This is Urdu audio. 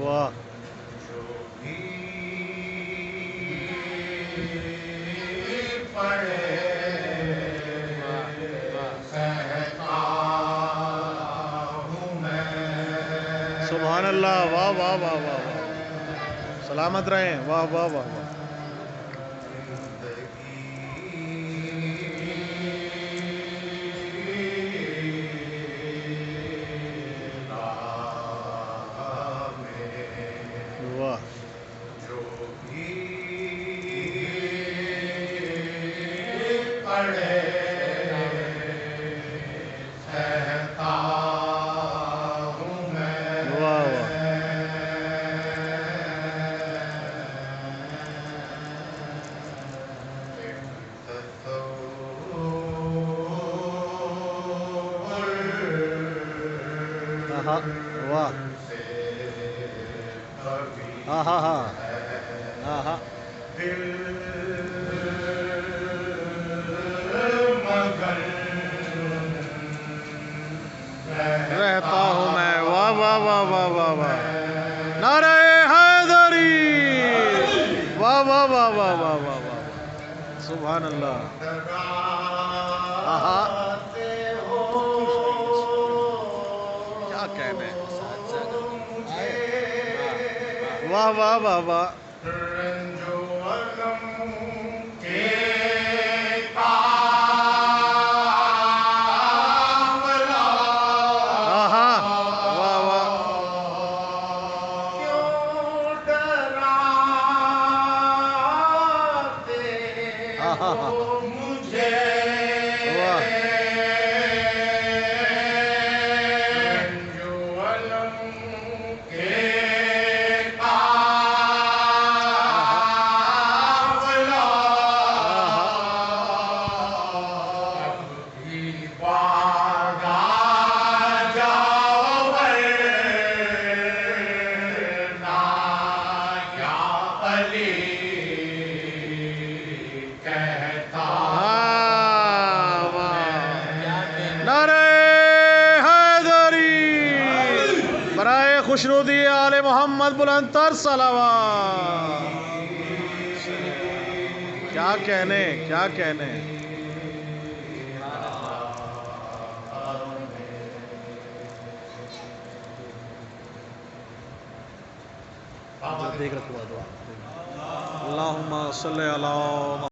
واہ سبحان اللہ، واہ واہ واہ واہ، سلامت رہیں، واہ واہ واہ واہ۔ واہ واہ ہاں ہاں ہاں ہاں ہاں رہتا ہوں میں، واہ واہ واہ واہ واہ واہ، نعرہ حیدری، واہ واہ واہ واہ واہ واہ واہ، سبحان اللہ، کیا کہنے، واہ واہ واہ واہ، برائے خوشنودی آل محمد بلند تر صلوات، کیا کہنے کیا کہنے، دیکھ رکھو اللہم صلی علی